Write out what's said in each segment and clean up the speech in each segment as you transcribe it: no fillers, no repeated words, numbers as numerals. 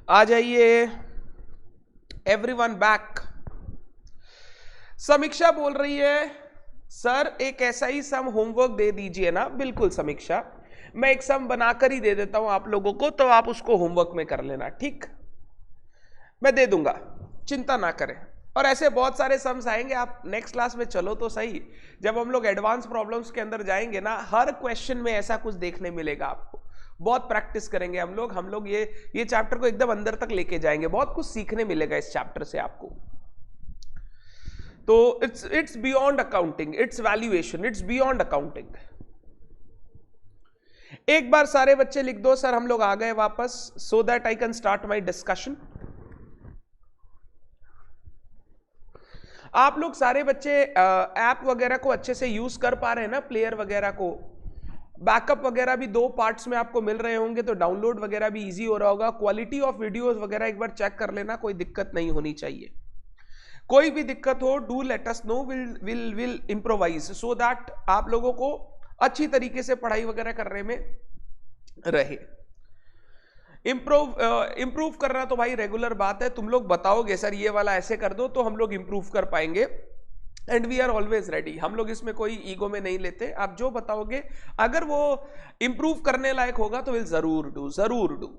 आ जाइए everyone back. समीक्षा बोल रही है सर एक ऐसा ही सम होमवर्क दे दीजिए ना। बिल्कुल समीक्षा, मैं एक सम बनाकर ही दे देता हूं आप लोगों को, तो आप उसको होमवर्क में कर लेना। ठीक, मैं दे दूंगा, चिंता ना करें। और ऐसे बहुत सारे सम्स आएंगे, आप नेक्स्ट क्लास में चलो तो सही, जब हम लोग एडवांस प्रॉब्लम्स के अंदर जाएंगे ना, हर क्वेश्चन में ऐसा कुछ देखने मिलेगा आपको। बहुत प्रैक्टिस करेंगे हम लोग ये चैप्टर को एकदम अंदर तक लेके जाएंगे, बहुत कुछ सीखने मिलेगा इस चैप्टर से आपको। तो it's beyond accounting, it's valuation, it's beyond accounting. एक बार सारे बच्चे लिख दो सर हम लोग आ गए वापस, so that I can start my discussion. आप लोग सारे बच्चे ऐप वगैरह को अच्छे से यूज कर पा रहे हैं ना, प्लेयर वगैरह को? बैकअप वगैरह भी 2 पार्ट्स में आपको मिल रहे होंगे, तो डाउनलोड वगैरह भी इजी हो रहा होगा। क्वालिटी ऑफ वीडियोस वगैरह एक बार चेक कर लेना, कोई दिक्कत नहीं होनी चाहिए। कोई भी दिक्कत हो do let us know, will improvise, so that आप लोगों को अच्छी तरीके से पढ़ाई वगैरह करने में रहे। इम्प्रूव करना तो भाई रेगुलर बात है। तुम लोग बताओगे सर ये वाला ऐसे कर दो, तो हम लोग इम्प्रूव कर पाएंगे, and we are always ready. हम लोग इसमें कोई ईगो में नहीं लेते। आप जो बताओगे अगर वो इम्प्रूव करने लायक होगा तो विल जरूर डू।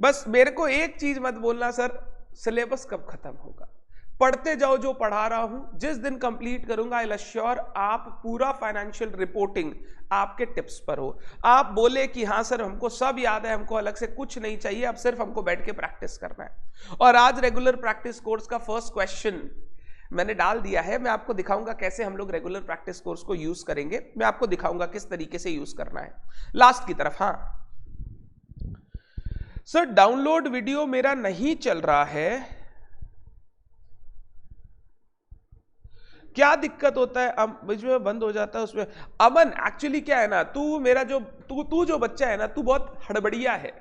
बस मेरे को एक चीज मत बोलना सर सिलेबस कब खत्म होगा। पढ़ते जाओ, जो पढ़ा रहा हूं जिस दिन कंप्लीट करूंगा आई एश्योर आप पूरा फाइनेंशियल रिपोर्टिंग आपके टिप्स पर हो। आप बोले कि हाँ सर हमको सब याद है, हमको अलग से कुछ नहीं चाहिए, अब सिर्फ हमको बैठ के प्रैक्टिस करना है। और आज रेगुलर प्रैक्टिस कोर्स का फर्स्ट क्वेश्चन मैंने डाल दिया है। मैं आपको दिखाऊंगा कैसे हम लोग रेगुलर प्रैक्टिस कोर्स को यूज करेंगे। मैं आपको दिखाऊंगा किस तरीके से यूज करना है। लास्ट की तरफ, हाँ सर डाउनलोड वीडियो मेरा नहीं चल रहा है, क्या दिक्कत होता है? बीच में बंद हो जाता है उसमें। अमन एक्चुअली क्या है ना, तू जो बच्चा है ना, तू बहुत हड़बड़िया है।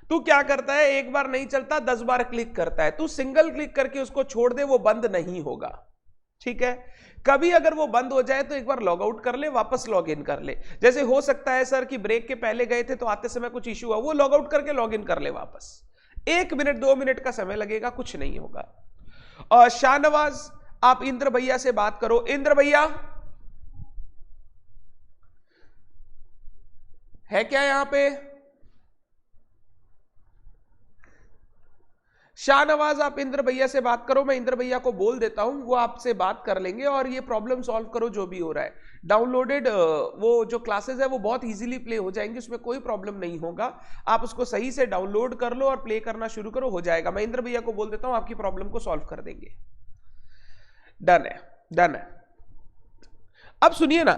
तू क्या करता है, एक बार नहीं चलता 10 बार क्लिक करता है। तू सिंगल क्लिक करके उसको छोड़ दे, वो बंद नहीं होगा। ठीक है, कभी अगर वो बंद हो जाए तो एक बार लॉग आउट कर ले, वापस लॉग इन कर ले। जैसे हो सकता है सर कि ब्रेक के पहले गए थे तो आते समय कुछ इश्यू हुआ, वो लॉग आउट करके लॉग इन कर ले वापस। 1 मिनट 2 मिनट का समय लगेगा, कुछ नहीं होगा। और शाहनवाज आप इंद्र भैया से बात करो। इंद्र भैया है क्या यहां पे? शाहनवाज आप इंद्र भैया से बात करो, मैं इंद्र भैया को बोल देता हूं, वो आपसे बात कर लेंगे और ये प्रॉब्लम सॉल्व करो जो भी हो रहा है। डाउनलोडेड वो जो क्लासेस है वो बहुत इजीली प्ले हो जाएंगी, उसमें कोई प्रॉब्लम नहीं होगा। आप उसको सही से डाउनलोड कर लो और प्ले करना शुरू करो, हो जाएगा। मैं इंद्र भैया को बोल देता हूं, आपकी प्रॉब्लम को सॉल्व कर देंगे। डन है। अब सुनिए ना,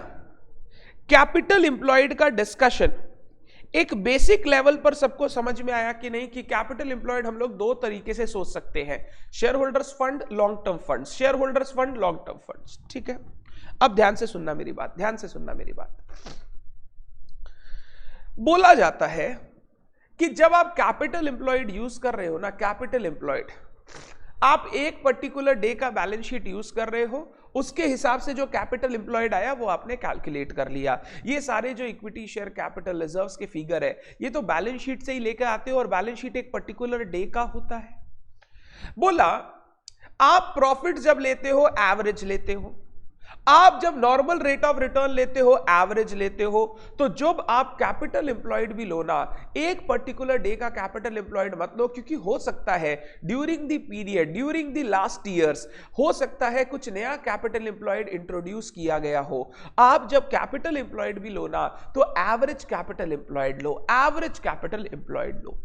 कैपिटल एम्प्लॉयड का डिस्कशन एक बेसिक लेवल पर सबको समझ में आया कि नहीं, कि कैपिटल एम्प्लॉयड हम लोग 2 तरीके से सोच सकते हैं, share holders fund, long term funds. Share holders fund, long term funds. ठीक है, अब ध्यान से सुनना मेरी बात। बोला जाता है कि जब आप कैपिटल एम्प्लॉयड यूज कर रहे हो ना, कैपिटल एम्प्लॉयड आप एक पर्टिकुलर डे का बैलेंस शीट यूज कर रहे हो, उसके हिसाब से जो कैपिटल एम्प्लॉयड आया वो आपने कैलकुलेट कर लिया। ये सारे जो इक्विटी शेयर कैपिटल रिजर्व्स के फिगर है, ये तो बैलेंस शीट से ही लेकर आते हो और बैलेंस शीट एक पर्टिकुलर डे का होता है। बोला आप प्रॉफिट जब लेते हो एवरेज लेते हो, आप जब नॉर्मल रेट ऑफ रिटर्न लेते हो एवरेज लेते हो, तो जब आप कैपिटल एम्प्लॉयड भी लो ना, एक पर्टिकुलर डे का कैपिटल एम्प्लॉयड मत लो, क्योंकि हो सकता है during the period, during the last years, हो सकता है कुछ नया कैपिटल एम्प्लॉयड इंट्रोड्यूस किया गया हो। आप जब कैपिटल एम्प्लॉयड भी लो ना, तो एवरेज कैपिटल एम्प्लॉयड लो, एवरेज कैपिटल एम्प्लॉयड लो।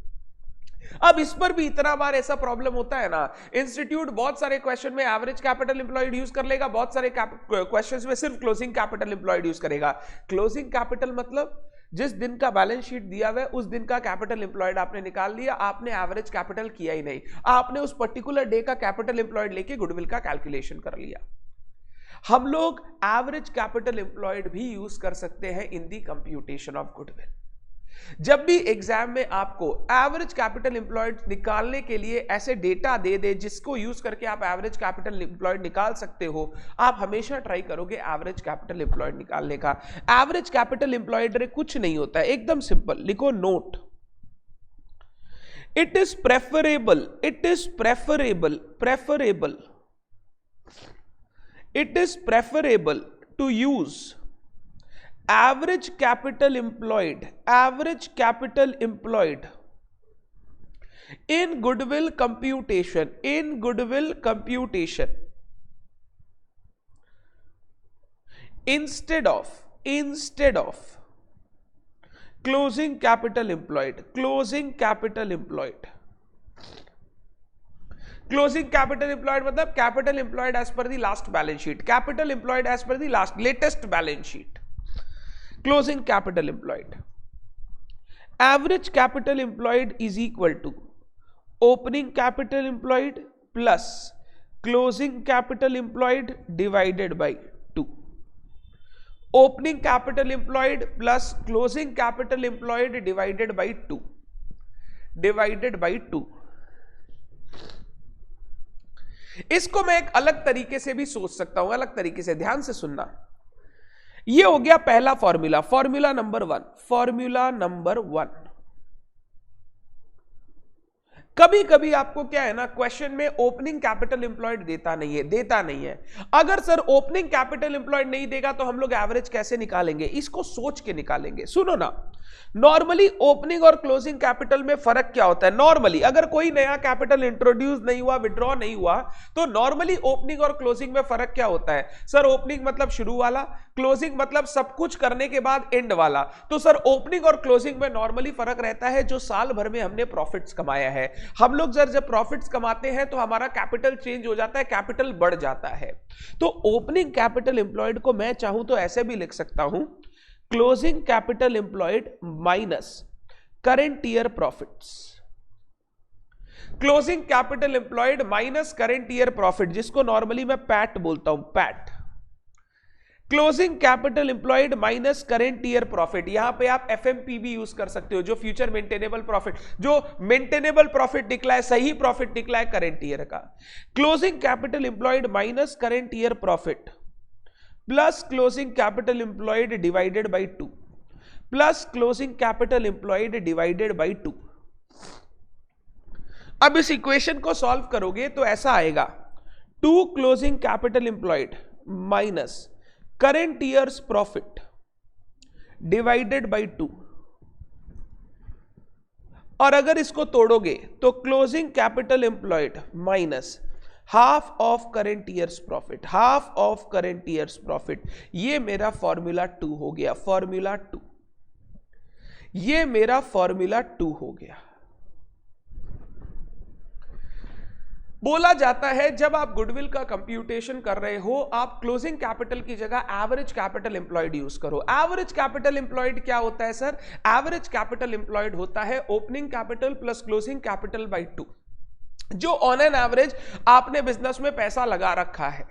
अब इस पर भी इतना बार ऐसा प्रॉब्लम होता है ना, इंस्टीट्यूट बहुत सारे क्वेश्चन में एवरेज कैपिटल एम्प्लॉयड यूज कर लेगा, बहुत सारे क्वेश्चंस में सिर्फ क्लोजिंग कैपिटल एम्प्लॉयड यूज करेगा। क्लोजिंग कैपिटल मतलब जिस दिन का बैलेंस शीट दिया हुआ है उस दिन का कैपिटल एम्प्लॉयड आपने निकाल लिया, आपने एवरेज कैपिटल किया ही नहीं, आपने उस पर्टिकुलर डे का कैपिटल एम्प्लॉयड लेके गुडविल का कैलकुलेशन कर लिया। हम लोग एवरेज कैपिटल एम्प्लॉयड भी यूज कर सकते हैं इन दी कंप्यूटेशन ऑफ गुडविल। जब भी एग्जाम में आपको एवरेज कैपिटल एम्प्लॉयड निकालने के लिए ऐसे डेटा दे दे जिसको यूज करके आप एवरेज कैपिटल एम्प्लॉयड निकाल सकते हो, आप हमेशा ट्राई करोगे एवरेज कैपिटल एम्प्लॉयड निकालने का। एवरेज कैपिटल एम्प्लॉयड कुछ नहीं होता है, एकदम सिंपल, लिखो note It is preferable to use average capital employed in goodwill computation instead of closing capital employed. Closing capital employed मतलब capital employed as per the last balance sheet, capital employed as per the latest balance sheet. Closing capital employed, average capital employed is equal to opening capital employed plus closing capital employed divided by 2. Opening capital employed plus closing capital employed divided by 2. इसको मैं एक अलग तरीके से भी सोच सकता हूं, अलग तरीके से, ध्यान से सुनना। ये हो गया पहला फॉर्मूला, फॉर्मूला नंबर वन। कभी कभी आपको क्या है ना, क्वेश्चन में ओपनिंग कैपिटल एम्प्लॉयड देता नहीं है। अगर सर ओपनिंग कैपिटल एम्प्लॉयड नहीं देगा तो हम लोग एवरेज कैसे निकालेंगे? इसको सोच के निकालेंगे। सुनो ना, नॉर्मली ओपनिंग और क्लोजिंग कैपिटल में फर्क क्या होता है? नॉर्मली अगर कोई नया कैपिटल इंट्रोड्यूस नहीं हुआ, विड्रॉ नहीं हुआ, तो नॉर्मली ओपनिंग और क्लोजिंग में फर्क क्या होता है? सर ओपनिंग मतलब शुरू वाला, क्लोजिंग मतलब सब कुछ करने के बाद एंड वाला। तो सर ओपनिंग और क्लोजिंग में नॉर्मली फर्क रहता है जो साल भर में हमने प्रॉफिट्स कमाया है। हम लोग जब प्रॉफिट्स कमाते हैं तो हमारा कैपिटल चेंज हो जाता है, कैपिटल बढ़ जाता है। तो ओपनिंग कैपिटल एम्प्लॉयड को मैं चाहूं तो ऐसे भी लिख सकता हूं, closing capital employed minus current year profits. Closing capital employed minus current year profit, जिसको नॉर्मली मैं पैट बोलता हूं, PAT. Closing capital employed minus current year profit. यहां पे आप एफएमपी भी यूज कर सकते हो, जो फ्यूचर मेंटेनेबल प्रॉफिट, जो मेंटेनेबल प्रॉफिट निकला है, सही प्रॉफिट निकला है करंट ईयर का। Closing capital employed minus current year profit plus closing capital employed divided by 2 plus closing capital employed divided by 2। अब इस इक्वेशन को सॉल्व करोगे तो ऐसा आएगा, 2 closing capital employed minus current years profit divided by 2। और अगर इसको तोड़ोगे तो closing capital employed minus half of current years profit, half of current years profit. ये मेरा फॉर्मूला 2 हो गया, फॉर्मूला 2। ये मेरा फॉर्मूला 2 हो गया। बोला जाता है जब आप गुडविल का कंप्यूटेशन कर रहे हो, आप क्लोजिंग कैपिटल की जगह एवरेज कैपिटल एम्प्लॉयड यूज करो। एवरेज कैपिटल एम्प्लॉयड क्या होता है सर? एवरेज कैपिटल एम्प्लॉयड होता है opening capital plus closing capital by 2, जो ऑन एन एवरेज आपने बिजनेस में पैसा लगा रखा है।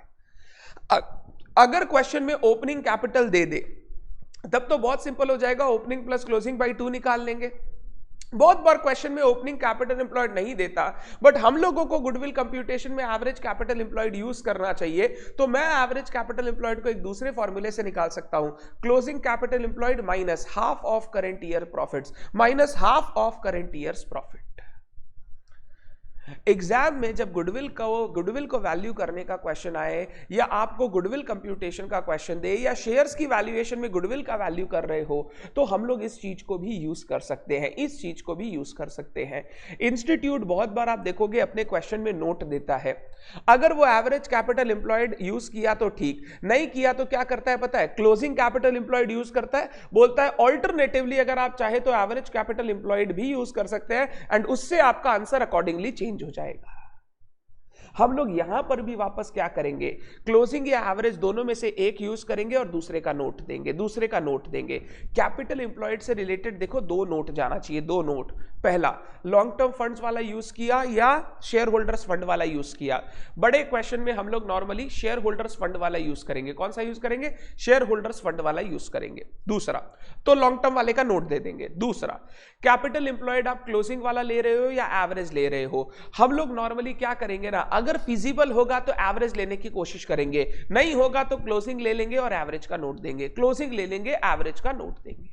अगर क्वेश्चन में ओपनिंग कैपिटल दे दे तब तो बहुत सिंपल हो जाएगा, ओपनिंग प्लस क्लोजिंग बाई 2 निकाल लेंगे। बहुत बार क्वेश्चन में ओपनिंग कैपिटल एम्प्लॉयड नहीं देता, बट हम लोगों को गुडविल कंप्यूटेशन में एवरेज कैपिटल एम्प्लॉयड यूज करना चाहिए, तो मैं एवरेज कैपिटल एम्प्लॉयड को एक दूसरे फॉर्मूले से निकाल सकता हूं, closing capital employed minus half of current year profits, minus half of current years profit. Exam में जब गुडविल को वैल्यू करने का क्वेश्चन आए, या आपको गुडविल कंप्यूटेशन का क्वेश्चन दे, या शेयर्स की वैल्यूएशन में गुडविल का वैल्यू कर रहे हो, तो हम लोग इस चीज को भी यूज कर सकते हैं, इस चीज को भी यूज कर सकते हैं। इंस्टीट्यूट बहुत बार आप देखोगे अपने क्वेश्चन में नोट देता है, अगर वो एवरेज कैपिटल एम्प्लॉयड यूज किया तो ठीक, नहीं किया तो क्या करता है पता है? क्लोजिंग कैपिटल एम्प्लॉयड यूज करता है, बोलता है ऑल्टरनेटिवली अगर आप चाहे तो एवरेज कैपिटल एम्प्लॉयड भी यूज कर सकते हैं, एंड उससे आपका आंसर अकॉर्डिंगली चेंज हो जाएगा। हम लोग यहां पर भी वापस क्या करेंगे? क्लोजिंग या एवरेज दोनों में से एक यूज करेंगे और दूसरे का नोट देंगे, कैपिटल एम्प्लॉयड से रिलेटेड देखो 2 नोट जाना चाहिए, 2 नोट। पहला, लॉन्ग टर्म फंड्स वाला यूज किया या शेयर होल्डर्स फंड वाला यूज किया। बड़े क्वेश्चन में हम लोग नॉर्मली शेयर होल्डर्स फंड वाला यूज करेंगे। कौन सा यूज करेंगे? शेयर होल्डर्स फंड वाला यूज करेंगे। दूसरा, तो लॉन्ग टर्म वाले का नोट दे देंगे। दूसरा, कैपिटल एम्प्लॉयड आप क्लोजिंग वाला ले रहे हो या एवरेज ले रहे हो, हम लोग नॉर्मली क्या करेंगे ना, अगर फिजिबल होगा तो एवरेज लेने की कोशिश करेंगे, नहीं होगा तो क्लोजिंग ले लेंगे और एवरेज का नोट देंगे, क्लोजिंग ले लेंगे, एवरेज का नोट देंगे।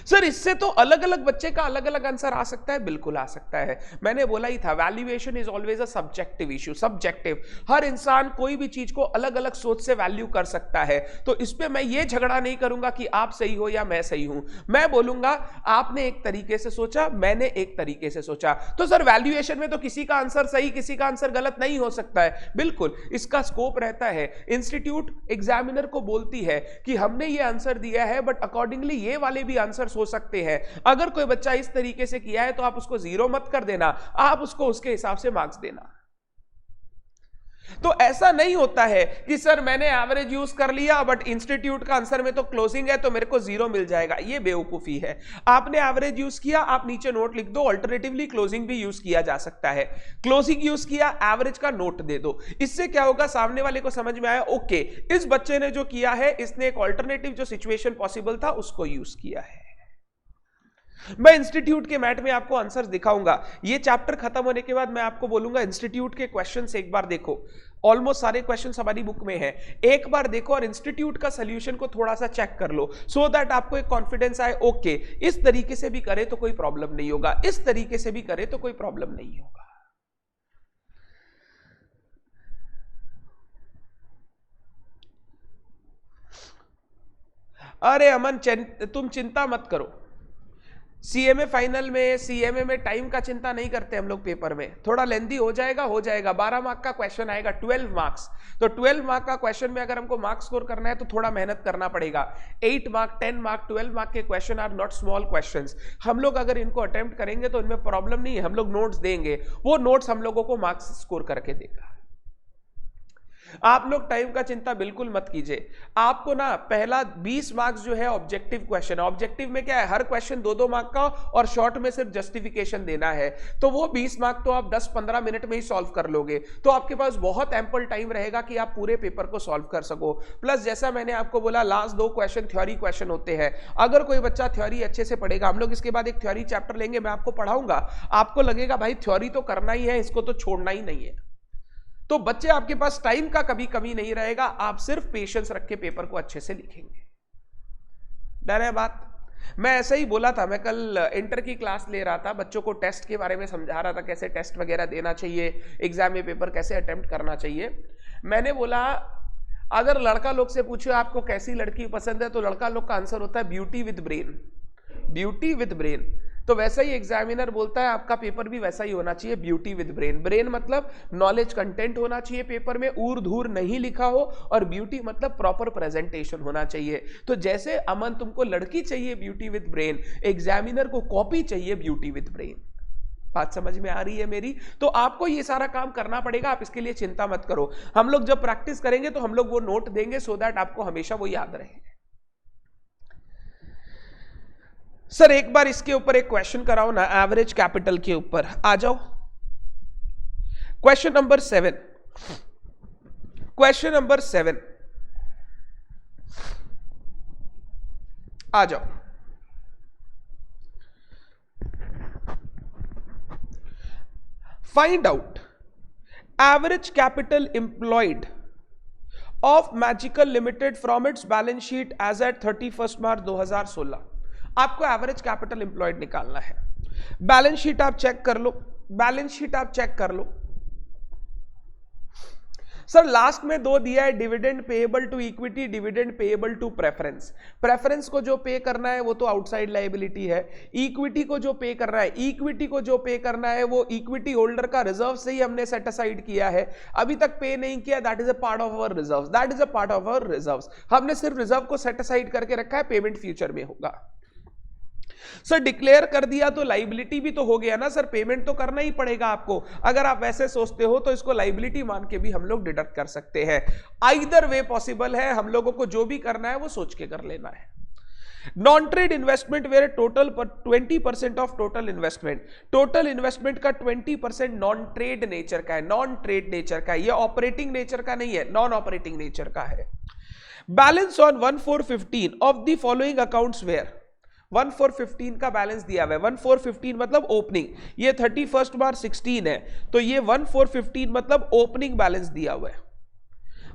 सर इससे तो अलग अलग बच्चे का अलग अलग आंसर आ सकता है, बिल्कुल आ सकता है। मैंने बोला ही था valuation is always a subjective issue, subjective. हर इंसान कोई भी चीज को अलग अलग सोच से वैल्यू कर सकता है, तो इस पे मैं ये झगड़ा नहीं करूंगा कि आप सही हो या मैं सही हूं। मैं बोलूंगा आपने एक तरीके से सोचा, मैंने एक तरीके से सोचा। तो सर वैल्यूएशन में तो किसी का आंसर सही किसी का आंसर गलत नहीं हो सकता है, बिल्कुल इसका स्कोप रहता है। इंस्टीट्यूट एग्जामिनर को बोलती है कि हमने ये आंसर दिया है बट अकॉर्डिंगली ये वाले भी आंसर हो सकते हैं। अगर कोई बच्चा इस तरीके से किया है तो आप उसको 0 मत कर देना, आप उसको उसके हिसाब से मार्क्स देना। तो ऐसा नहीं होता है कि सर मैंने एवरेज यूज कर लिया बट इंस्टीट्यूट का आंसर में तो क्लोजिंग है तो मेरे को 0 मिल जाएगा, ये बेवकूफी है। आपने एवरेज यूज किया, आप नीचे नोट लिख दो, अल्टरनेटिवली क्लोजिंग भी यूज किया जा सकता है। क्लोजिंग यूज किया, एवरेज का नोट दे दो। इससे क्या होगा, सामने वाले को समझ में आया ओके इस बच्चे ने जो किया है इसने एक अल्टरनेटिव जो सिचुएशन पॉसिबल था उसको यूज किया है। मैं इंस्टीट्यूट के मैट में आपको आंसर्स दिखाऊंगा। ये चैप्टर खत्म होने के बाद मैं आपको बोलूंगा इंस्टीट्यूट के क्वेश्चंस एक बार देखो, ऑलमोस्ट सारे क्वेश्चंस हमारी बुक में हैं, एक बार देखो और इंस्टीट्यूट का सॉल्यूशन को थोड़ा सा चेक कर लो, सो दैट आपको एक कॉन्फिडेंस आए ओके इस तरीके से भी करे तो कोई प्रॉब्लम नहीं होगा, इस तरीके से भी करे तो कोई प्रॉब्लम नहीं होगा। अरे अमन तुम चिंता मत करो, सीएमए फाइनल में सीएमए में टाइम का चिंता नहीं करते हम लोग। पेपर में थोड़ा लेंदी हो जाएगा 12 मार्क का क्वेश्चन आएगा, 12 मार्क्स। तो 12 मार्क का क्वेश्चन में अगर हमको मार्क्स स्कोर करना है तो थोड़ा मेहनत करना पड़ेगा। 8 मार्क 10 मार्क 12 मार्क के question are not small questions. हम लोग अगर इनको अटेम्प्ट करेंगे तो इनमें प्रॉब्लम नहीं है, हम लोग नोट्स देंगे, वो नोट्स हम लोगों को मार्क्स स्कोर करके देगा। आप लोग टाइम का चिंता बिल्कुल मत कीजिए। आपको ना पहला 20 मार्क्स जो है ऑब्जेक्टिव क्वेश्चन, ऑब्जेक्टिव में क्या है, हर क्वेश्चन 2-2 मार्क का और शॉर्ट में सिर्फ जस्टिफिकेशन देना है। तो वो 20 मार्क तो आप 10-15 मिनट में ही सॉल्व कर लोगे, तो आपके पास बहुत एम्पल टाइम रहेगा कि आप पूरे पेपर को सॉल्व कर सको। प्लस जैसा मैंने आपको बोला लास्ट 2 क्वेश्चन थ्योरी क्वेश्चन होते हैं। अगर कोई बच्चा थ्योरी अच्छे से पढ़ेगा, हम लोग इसके बाद एक थ्योरी चैप्टर लेंगे, मैं आपको पढ़ाऊंगा, आपको लगेगा भाई थ्योरी तो करना ही है, इसको तो छोड़ना ही नहीं है। तो बच्चे आपके पास टाइम का कभी कमी नहीं रहेगा, आप सिर्फ पेशेंस रख के पेपर को अच्छे से लिखेंगे। डर है बात? मैं ऐसे ही बोला था, मैं कल इंटर की क्लास ले रहा था, बच्चों को टेस्ट के बारे में समझा रहा था, कैसे टेस्ट वगैरह देना चाहिए, एग्जाम में पेपर कैसे अटेम्प्ट करना चाहिए। मैंने बोला अगर लड़का लोग से पूछो आपको कैसी लड़की पसंद है तो लड़का लोग का आंसर होता है beauty with brain, beauty with brain. तो वैसा ही एग्जामिनर बोलता है आपका पेपर भी वैसा ही होना चाहिए, ब्यूटी विद ब्रेन। ब्रेन मतलब नॉलेज कंटेंट होना चाहिए पेपर में, ऊर धूर नहीं लिखा हो, और ब्यूटी मतलब प्रॉपर प्रेजेंटेशन होना चाहिए। तो जैसे अमन तुमको लड़की चाहिए ब्यूटी विद ब्रेन, एग्जामिनर को कॉपी चाहिए ब्यूटी विद ब्रेन। बात समझ में आ रही है मेरी? तो आपको ये सारा काम करना पड़ेगा, आप इसके लिए चिंता मत करो। हम लोग जब प्रैक्टिस करेंगे तो हम लोग वो नोट देंगे सो दैट आपको हमेशा वो याद रहे। सर एक बार इसके ऊपर एक क्वेश्चन कराओ ना, एवरेज कैपिटल के ऊपर आ जाओ। क्वेश्चन नंबर 7, क्वेश्चन नंबर 7 आ जाओ। Find out average capital employed of magical limited from its balance sheet as at 31 March 2016। आपको एवरेज कैपिटल एम्प्लॉयड निकालना है। बैलेंस शीट आप चेक कर लो, बैलेंस शीट आप चेक कर लो। सर लास्ट में 2 दिया है, dividend payable to equity, dividend payable to preference. Preference को जो पे करना है वो तो आउटसाइड लायबिलिटी है, इक्विटी को जो पे करना है, इक्विटी को जो पे करना है वो इक्विटी होल्डर का रिजर्व से ही हमने सेट असाइड किया है, अभी तक पे नहीं किया, that is a part of our reserves, that is a part of our reserves. हमने सिर्फ रिजर्व को सेट असाइड करके रखा है, पेमेंट फ्यूचर में होगा। सर डिक्लेयर कर दिया तो लाइबिलिटी भी तो हो गया ना सर, पेमेंट तो करना ही पड़ेगा आपको। अगर आप वैसे सोचते हो तो इसको लाइबिलिटी मान के भी हम लोग डिडक्ट कर सकते हैं। आइदर वे पॉसिबल है, हम लोगों को जो भी करना है वो सोच के कर लेना है। Non trade investment were total 20% of total investment, total investment का 20% नॉन ट्रेड नेचर का है, नॉन ट्रेड नेचर का है, ये ऑपरेटिंग नेचर का नहीं है, नॉन ऑपरेटिंग नेचर का है। Balance on 1/4/15 of the following accounts were, 1/4/15 का बैलेंस दिया हुआ है। 1/4/15 मतलब ओपनिंग, ये 31 मार्च 16 है, तो ये 1/4/15 मतलब ओपनिंग बैलेंस दिया हुआ है।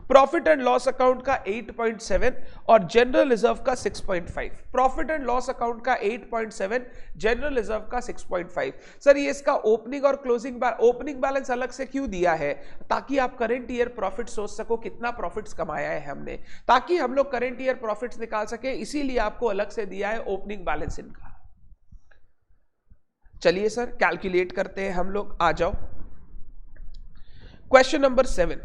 प्रॉफिट एंड लॉस अकाउंट का 8.7 और जनरल रिजर्व का 6.5। प्रॉफिट एंड लॉस अकाउंट का 8.7, जनरल रिजर्व का 6.5। सर ये इसका ओपनिंग और क्लोजिंग ओपनिंग बैलेंस अलग से क्यों दिया है? ताकि आप करंट ईयर प्रॉफिट सोच सको, कितना प्रॉफिट्स कमाया है हमने, ताकि हम लोग करंट ईयर प्रॉफिट्स निकाल सके, इसीलिए आपको अलग से दिया है ओपनिंग बैलेंस इनका। चलिए सर कैलकुलेट करते हैं हम लोग, आ जाओ। Question number 7,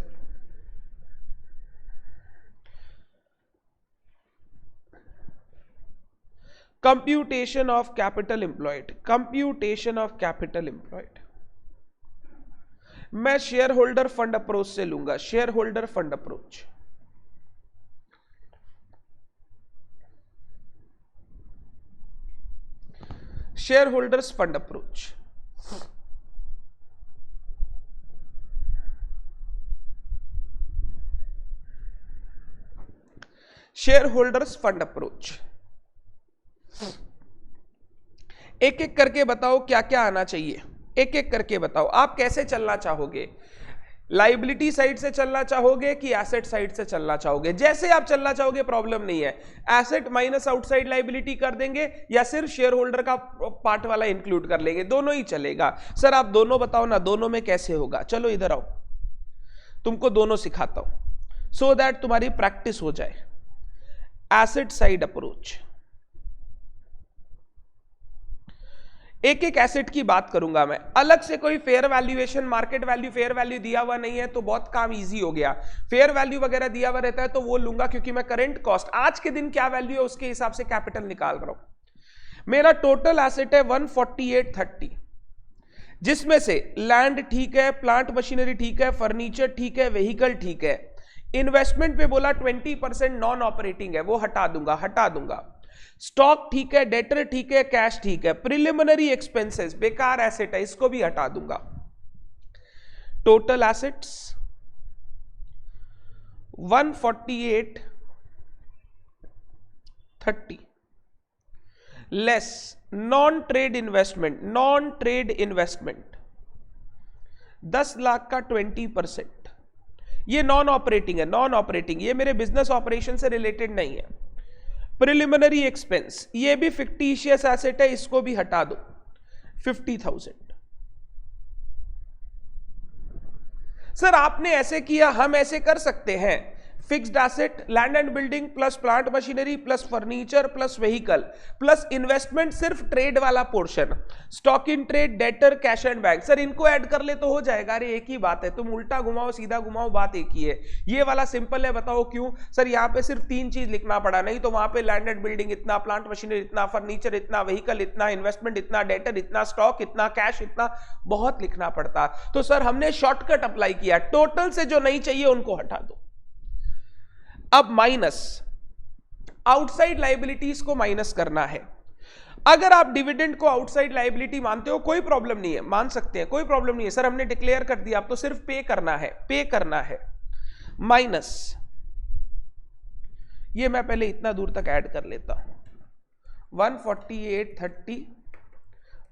computation of capital employed. Computation of capital employed मैं शेयर होल्डर फंड अप्रोच से लूंगा, share holder fund approach. Share holders fund approach. Share holders fund approach. एक एक करके बताओ क्या क्या आना चाहिए, एक एक करके बताओ आप कैसे चलना चाहोगे। लाइबिलिटी साइड से चलना चाहोगे कि एसेट साइड से चलना चाहोगे? जैसे आप चलना चाहोगे प्रॉब्लम नहीं है। एसेट माइनस आउटसाइड लाइबिलिटी कर देंगे या सिर्फ शेयर होल्डर का पार्ट वाला इंक्लूड कर लेंगे, दोनों ही चलेगा। सर आप दोनों बताओ ना, दोनों में कैसे होगा? चलो इधर आओ, तुमको दोनों सिखाता हूं सो दैट तुम्हारी प्रैक्टिस हो जाए। एसेट साइड अप्रोच, एक एक एसेट की बात करूंगा मैं, अलग से कोई fair valuation, market value, fair value दिया हुआ नहीं है तो बहुत काम इजी हो गया। फेयर वैल्यू वगैरह दिया हुआ रहता है तो वो लूंगा, क्योंकि मैं करंट कॉस्ट आज के दिन क्या वैल्यू है उसके हिसाब से कैपिटल निकाल रहा हूं। मेरा टोटल एसेट है 14830, जिसमें से लैंड ठीक है, प्लांट मशीनरी ठीक है, फर्नीचर ठीक है, व्हीकल ठीक है। इन्वेस्टमेंट पे बोला 20% नॉन ऑपरेटिंग है, वो हटा दूंगा। स्टॉक ठीक है, डेटर ठीक है, कैश ठीक है। प्रिलिमिनरी एक्सपेंसेस बेकार एसेट है, इसको भी हटा दूंगा। Total assets 14830 less non trade investment 10 lakh का 20%। ये नॉन ऑपरेटिंग है, नॉन ऑपरेटिंग, ये मेरे बिजनेस ऑपरेशन से रिलेटेड नहीं है। प्रिलिमिनरी एक्सपेंस ये भी फिक्टिशियस एसेट है, इसको भी हटा दो 50,000। सर आपने ऐसे किया, हम ऐसे कर सकते हैं। Fixed asset, land and building plus plant machinery plus furniture plus vehicle plus investment, सिर्फ ट्रेड वाला portion, stock in trade, debtor, cash and bank. Sir इनको ऐड कर ले तो हो जाएगा। अरे एक ही बात है, तुम उल्टा घुमाओ सीधा घुमाओ, बात एक ही है। ये वाला सिंपल है, बताओ क्यों? सर यहाँ पे सिर्फ 3 चीज लिखना पड़ा, नहीं तो वहां पे लैंड एंड बिल्डिंग इतना, प्लांट मशीनरी इतना, फर्नीचर इतना, व्हीकल इतना, इन्वेस्टमेंट इतना, डेटर इतना, स्टॉक इतना, कैश इतना, बहुत लिखना पड़ता। तो सर हमने शॉर्टकट अप्लाई किया, टोटल से जो नहीं चाहिए उनको हटा दो। अब माइनस आउटसाइड लाइबिलिटीज को माइनस करना है। अगर आप डिविडेंड को आउटसाइड लाइबिलिटी मानते हो कोई प्रॉब्लम नहीं है, मान सकते हैं, कोई प्रॉब्लम नहीं है। सर हमने डिक्लेयर कर दिया, अब तो सिर्फ पे करना है। माइनस ये मैं पहले इतना दूर तक ऐड कर लेता हूं, 14830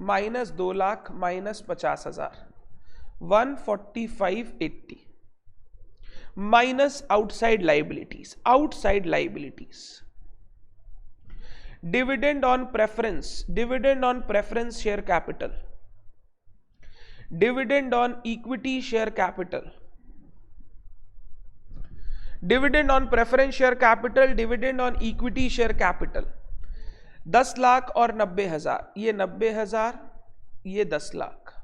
minus 2 lakh minus 50,000, 14580 minus outside liabilities, dividend on preference share capital, dividend on equity share capital, dividend on preference share capital, dividend on equity share capital 10 lakh और 90,000, ये 90,000, ये 10 लाख।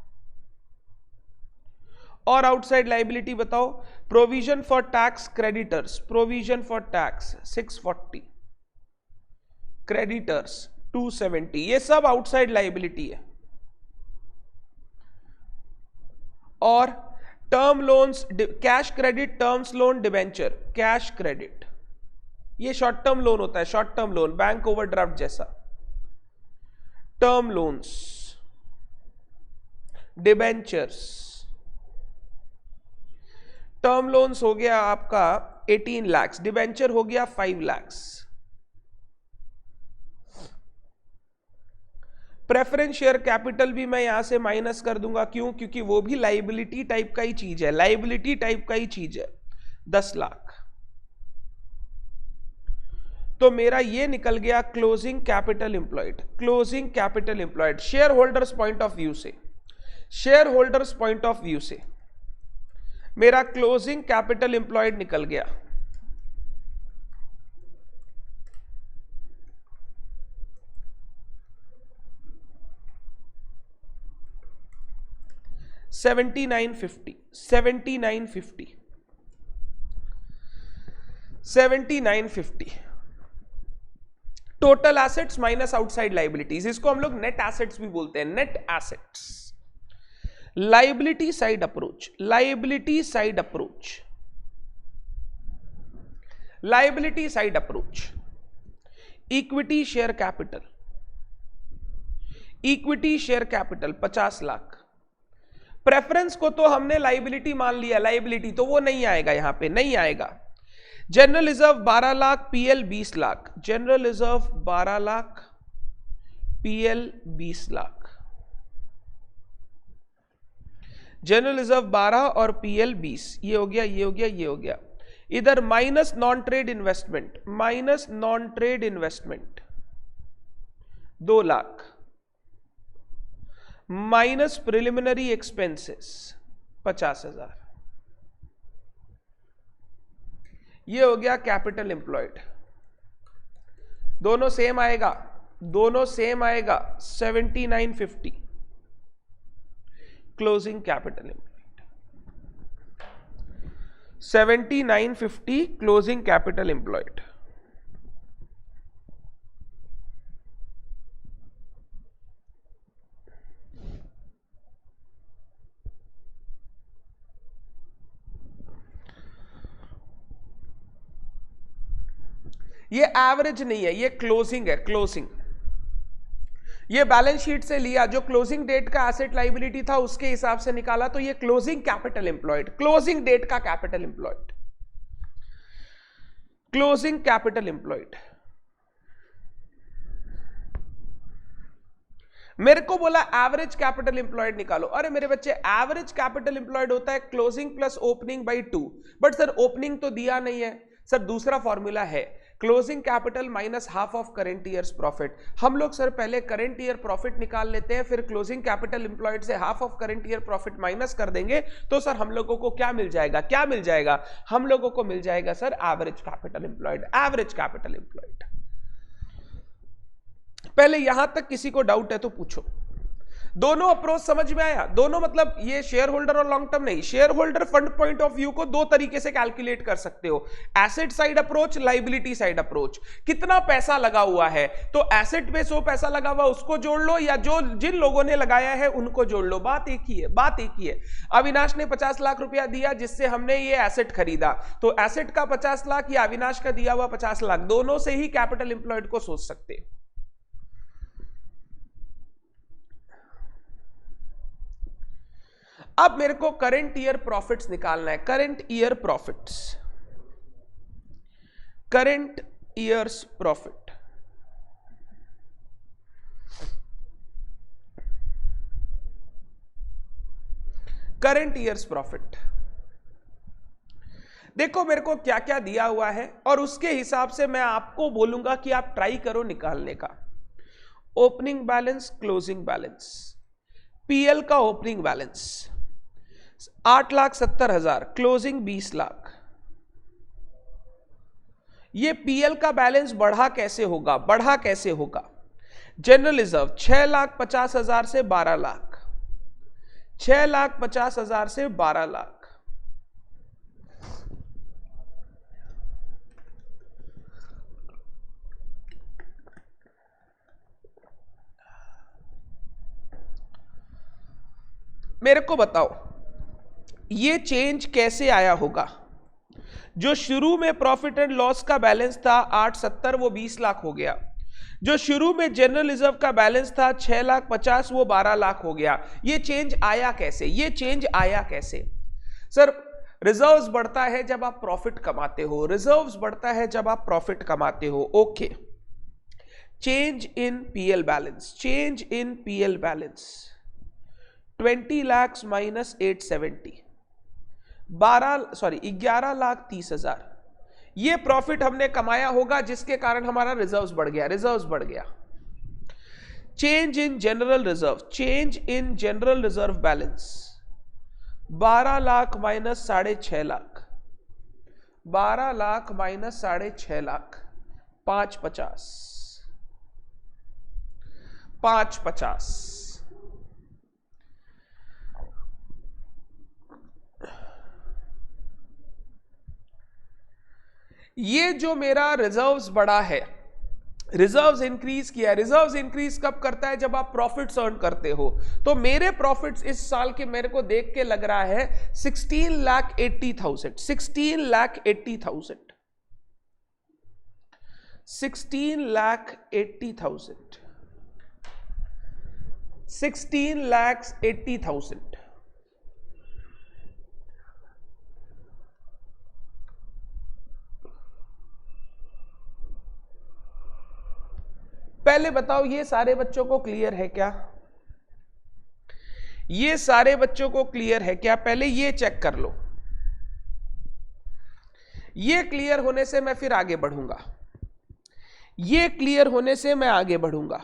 और आउटसाइड लाइबिलिटी बताओ, provision for tax creditors, provision for tax 640, creditors 270, ये सब outside liability है। और term loans, cash credit, terms loan, debenture, cash credit, ये शॉर्ट टर्म लोन होता है, short term loan, bank overdraft जैसा। Term loans, debentures, term loans हो गया आपका 18 लाख, डिबेंचर हो गया 5 लाख। प्रेफरेंस शेयर कैपिटल भी मैं यहां से माइनस कर दूंगा, क्यों? क्योंकि वो भी लाइबिलिटी टाइप का ही चीज है, लाइबिलिटी टाइप का ही चीज है। 10 लाख। तो मेरा ये निकल गया closing capital employed. Closing capital employed share holders point of view से, share holders point of view से मेरा क्लोजिंग कैपिटल एम्प्लॉयड निकल गया 7950 total assets minus outside liabilities, इसको हम लोग नेट एसेट्स भी बोलते हैं, net assets. Liability side approach, liability side approach, liability side approach, equity share capital, equity share capital 50 lakh. Preference को तो हमने लाइबिलिटी मान लिया, लाइबिलिटी तो वो नहीं आएगा, यहां पे नहीं आएगा। General reserve 12 lakh, PL 20 lakh, general reserve 12 lakh, PL 20 lakh, general reserve 12 और पीएल 20, ये हो गया, ये हो गया, ये हो गया। इधर minus non trade investment, minus non trade investment 2 lakh, minus preliminary expenses 50,000, ये हो गया कैपिटल एम्प्लॉयड। दोनों सेम आएगा, दोनों सेम आएगा 7950 closing capital employed, 7950 closing capital employed. ये एवरेज नहीं है, ये क्लोजिंग है, क्लोजिंग। ये बैलेंस शीट से लिया, जो क्लोजिंग डेट का एसेट लाइबिलिटी था उसके हिसाब से निकाला, तो ये closing capital employed, closing date का capital employed, closing capital employed. मेरे को बोला एवरेज कैपिटल एम्प्लॉयड निकालो। अरे मेरे बच्चे, एवरेज कैपिटल एम्प्लॉयड होता है closing plus opening by 2, but sir opening तो दिया नहीं है। सर दूसरा फॉर्मूला है closing capital minus half of current years profit. हम लोग सर पहले करेंट ईयर प्रॉफिट निकाल लेते हैं, फिर क्लोजिंग कैपिटल एम्प्लॉयड से half of current year profit minus कर देंगे, तो सर हम लोगों को क्या मिल जाएगा, क्या मिल जाएगा? हम लोगों को मिल जाएगा sir average capital employed, average capital employed. पहले यहां तक किसी को डाउट है तो पूछो। दोनों अप्रोच समझ में आया? दोनों मतलब ये शेयर होल्डर और लॉन्ग टर्म नहीं, share holder fund point of view को दो तरीके से कैलकुलेट कर सकते हो, asset side approach, liability side approach. कितना पैसा लगा हुआ है, तो एसेट पे 100 पैसा लगा हुआ उसको जोड़ लो, या जो जिन लोगों ने लगाया है उनको जोड़ लो, बात एक ही है, बात एक ही है। अविनाश ने 50 लाख रुपया दिया जिससे हमने ये एसेट खरीदा, तो एसेट का 50 लाख या अविनाश का दिया हुआ 50 लाख, दोनों से ही कैपिटल एम्प्लॉयड को सोच सकते। अब मेरे को करंट ईयर प्रॉफिट्स निकालना है, current year profits, current years profit. Current years profit देखो मेरे को क्या क्या दिया हुआ है, और उसके हिसाब से मैं आपको बोलूंगा कि आप ट्राई करो निकालने का। Opening balance, closing balance, PL का ओपनिंग बैलेंस 8,70,000, क्लोजिंग 20 लाख। ये पीएल का बैलेंस बढ़ा कैसे होगा, बढ़ा कैसे होगा? जनरल रिजर्व 6,50,000 से 12 लाख, 6,50,000 से 12 लाख। मेरे को बताओ ये चेंज कैसे आया होगा? जो शुरू में प्रॉफिट एंड लॉस का बैलेंस था 870, वो 20 लाख हो गया। जो शुरू में जनरल रिजर्व का बैलेंस था 6,50,000, वो 12 लाख हो गया। ये चेंज आया कैसे? ये चेंज आया कैसे? सर रिजर्व्स बढ़ता है जब आप प्रॉफिट कमाते हो, रिजर्व्स बढ़ता है जब आप प्रॉफिट कमाते हो। Okay, change in PL balance, change in PL balance 20 lakhs minus 870, 11,30,000 ये प्रॉफिट हमने कमाया होगा, जिसके कारण हमारा रिजर्व्स बढ़ गया। Change in general reserve balance 12 lakh minus 6.5 lakh, 12 lakh minus 6.5 lakh, 550। ये जो मेरा रिजर्व्स बढ़ा है, रिजर्व्स इंक्रीज किया है। रिजर्व्स इंक्रीज कब करता है? जब आप प्रॉफिट्स अर्न करते हो। तो मेरे प्रॉफिट्स इस साल के मेरे को देख के लग रहा है 16,80,000, 16,80,000, 16,80,000, 16,80,000। पहले बताओ ये सारे बच्चों को क्लियर है क्या? ये सारे बच्चों को क्लियर है क्या? पहले ये चेक कर लो। ये क्लियर होने से मैं फिर आगे बढ़ूंगा, ये क्लियर होने से मैं आगे बढ़ूंगा।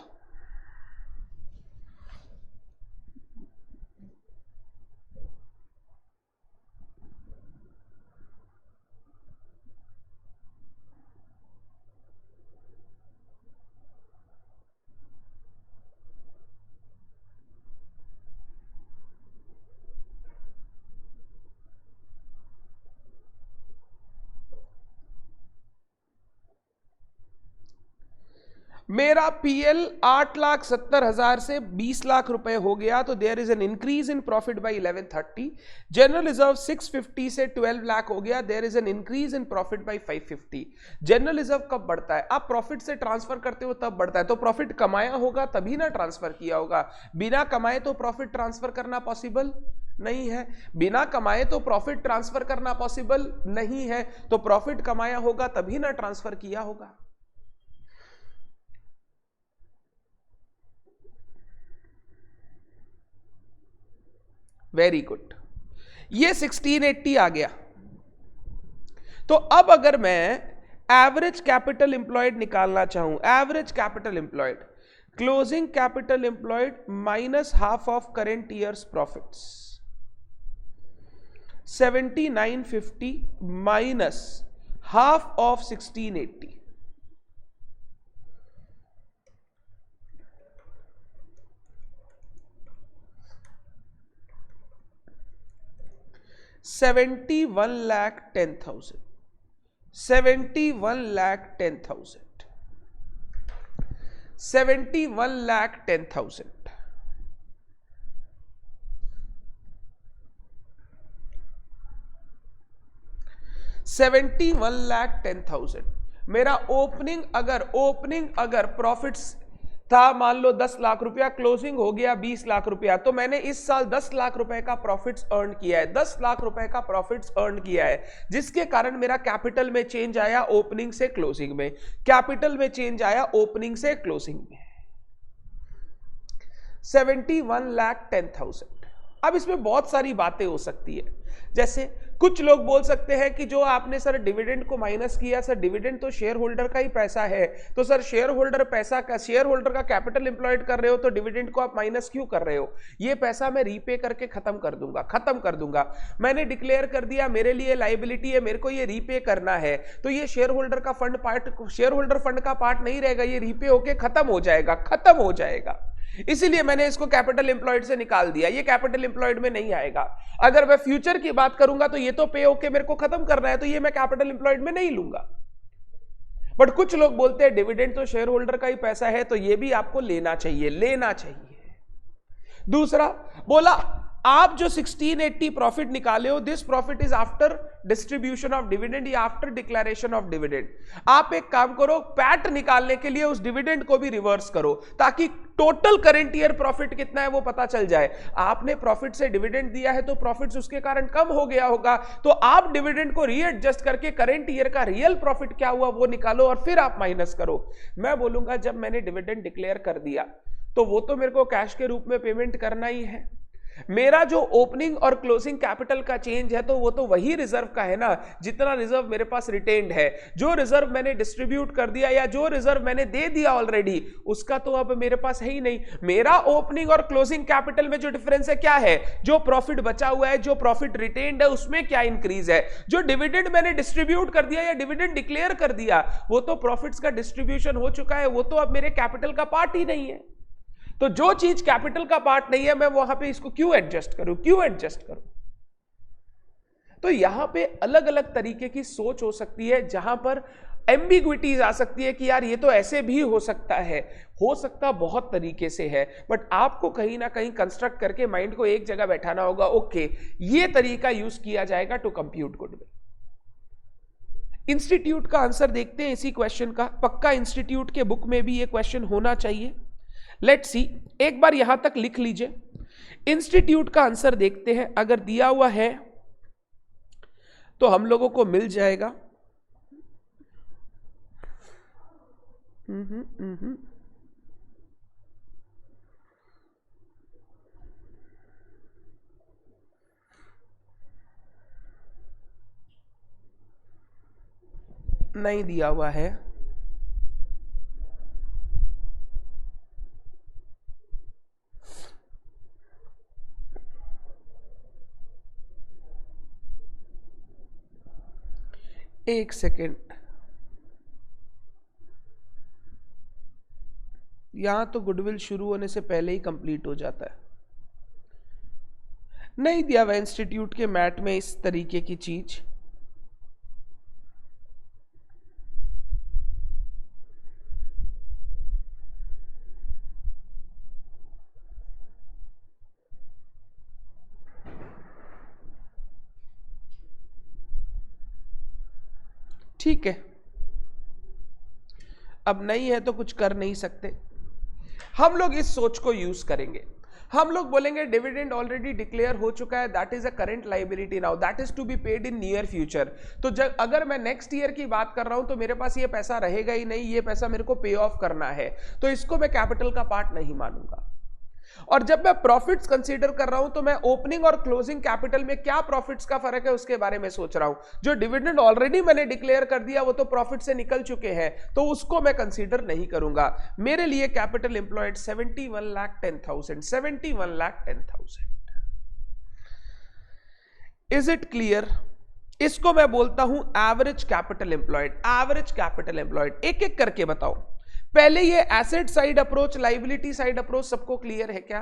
मेरा पीएल 8,70,000 से 20 लाख रुपए हो गया, तो there is an increase in profit by 1130। General reserve 650 से 12 लाख हो गया, there is an increase in profit by 550। General reserve कब बढ़ता है? आप प्रॉफिट से ट्रांसफर करते हो तब बढ़ता है। तो प्रॉफिट कमाया होगा तभी ना ट्रांसफर किया होगा। बिना कमाए तो प्रॉफिट ट्रांसफर करना पॉसिबल नहीं है। बिना कमाए तो प्रॉफिट ट्रांसफर करना पॉसिबल नहीं है। तो प्रॉफिट कमाया होगा तभी ना ट्रांसफर किया होगा। वेरी गुड, ये 1680 आ गया। तो अब अगर मैं एवरेज कैपिटल एम्प्लॉयड निकालना चाहूं, average capital employed, closing capital employed minus half of current years profits, 7950 minus half of 1680, $71,10,000, 71,10,000, 71,10,000। $71,10,000 मेरा ओपनिंग अगर प्रॉफिट्स था मान लो 10 लाख रुपया, क्लोजिंग हो गया 20 लाख रुपया, तो मैंने इस साल 10 लाख रुपए का प्रॉफिट्स अर्न किया है, 10 लाख रुपए का प्रॉफिट्स अर्न किया है, जिसके कारण मेरा कैपिटल में चेंज आया ओपनिंग से क्लोजिंग में, कैपिटल में चेंज आया ओपनिंग से क्लोजिंग में। 71,10,000। अब इसमें बहुत सारी बातें हो सकती है, जैसे कुछ लोग बोल सकते हैं कि जो आपने सर डिविडेंड को माइनस किया, सर डिविडेंड तो शेयर होल्डर का ही पैसा है, तो सर शेयर होल्डर का कैपिटल एम्प्लॉयड कर रहे हो तो डिविडेंड को आप माइनस क्यों कर रहे हो? ये पैसा मैं रीपे करके खत्म कर दूंगा। मैंने डिक्लेयर कर दिया मेरे लिए लायबिलिटी है, मेरे को ये रीपे करना है, तो ये शेयर होल्डर फंड का पार्ट नहीं रहेगा, ये रीपे होके खत्म हो जाएगा। इसीलिए मैंने इसको कैपिटल एम्प्लॉयड से निकाल दिया, ये कैपिटल एम्प्लॉयड में नहीं आएगा। अगर मैं फ्यूचर की बात करूंगा तो ये तो पे होके मेरे को खत्म करना है, तो ये मैं कैपिटल एम्प्लॉयड में नहीं लूंगा। बट कुछ लोग बोलते हैं डिविडेंड तो शेयर होल्डर का ही पैसा है, तो ये भी आपको लेना चाहिए। दूसरा बोला आप जो 1680 प्रॉफिट निकाले हो, this profit is after distribution of dividend या आफ्टर डिक्लेरेशन ऑफ डिविडेंड। आप एक काम करो, पैट निकालने के लिए उस डिविडेंड को भी रिवर्स करो, ताकि टोटल करेंट ईयर प्रॉफिट कितना है वो पता चल जाए। आपने प्रॉफिट से डिविडेंड दिया है तो प्रॉफिट्स उसके कारण कम हो गया होगा, तो आप डिविडेंड को रीएडजस्ट करके करेंट ईयर का रियल प्रॉफिट क्या हुआ वो निकालो और फिर आप माइनस करो। मैं बोलूंगा जब मैंने डिविडेंड डिक्लेयर कर दिया तो वो तो मेरे को कैश के रूप में पेमेंट करना ही है। मेरा जो ओपनिंग और क्लोजिंग कैपिटल का चेंज है तो वो तो वही रिजर्व का है ना, जितना रिजर्व मेरे पास रिटेन्ड है। जो रिजर्व मैंने डिस्ट्रीब्यूट कर दिया या जो रिजर्व मैंने दे दिया ऑलरेडी, उसका तो अब मेरे पास है ही नहीं। मेरा ओपनिंग और क्लोजिंग कैपिटल में जो डिफरेंस है क्या है, जो प्रॉफिट बचा हुआ है, जो प्रॉफिट रिटेन्ड है, उसमें क्या इंक्रीज है। जो डिविडेंड मैंने डिस्ट्रीब्यूट कर दिया या डिविडेंड डिक्लेयर कर दिया, वो तो प्रॉफिट्स का डिस्ट्रीब्यूशन हो चुका है, वो तो अब मेरे कैपिटल का पार्ट ही नहीं है। तो जो चीज कैपिटल का पार्ट नहीं है, मैं वहां पे इसको क्यों एडजस्ट करूं। तो यहां पे अलग अलग तरीके की सोच हो सकती है, जहां पर एम्बिग्विटीज आ सकती है कि यार ये तो ऐसे भी हो सकता है, हो सकता बहुत तरीके से है, बट आपको कहीं ना कहीं कंस्ट्रक्ट करके माइंड को एक जगह बैठाना होगा। ओके, ये तरीका यूज किया जाएगा टू कंप्यूट गुडविल। इंस्टीट्यूट का आंसर देखते हैं इसी क्वेश्चन का। पक्का इंस्टीट्यूट के बुक में भी ये क्वेश्चन होना चाहिए। लेट्स सी, एक बार यहां तक लिख लीजिए। इंस्टीट्यूट का आंसर देखते हैं। अगर दिया हुआ है तो हम लोगों को मिल जाएगा। नहीं दिया हुआ है। एक सेकेंड, यहां तो गुडविल शुरू होने से पहले ही कंप्लीट हो जाता है। नहीं दिया हुआ इंस्टीट्यूट के मैट में इस तरीके की चीज। ठीक है, अब नहीं है तो कुछ कर नहीं सकते। हम लोग इस सोच को यूज करेंगे। हम लोग बोलेंगे डिविडेंड ऑलरेडी डिक्लेयर हो चुका है, that is a current liability now, that is to be paid in near future. तो जब अगर मैं नेक्स्ट ईयर की बात कर रहा हूं तो मेरे पास ये पैसा रहेगा ही नहीं, ये पैसा मेरे को पे ऑफ करना है, तो इसको मैं कैपिटल का पार्ट नहीं मानूंगा। और जब मैं प्रॉफिट्स कंसीडर कर रहा हूं तो मैं ओपनिंग और क्लोजिंग कैपिटल में क्या प्रॉफिट्स का फर्क है उसके बारे में सोच रहा हूं। जो डिविडेंड ऑलरेडी मैंने डिक्लेयर कर दिया वो तो प्रॉफिट से निकल चुके हैं, तो उसको मैं कंसीडर नहीं करूंगा। मेरे लिए capital employed 71,10,000, 71,10,000। Is it clear? इसको मैं बोलता हूं average capital employed. Average capital employed एक एक करके बताओ। पहले ये asset side approach, liability side approach सबको क्लियर है क्या?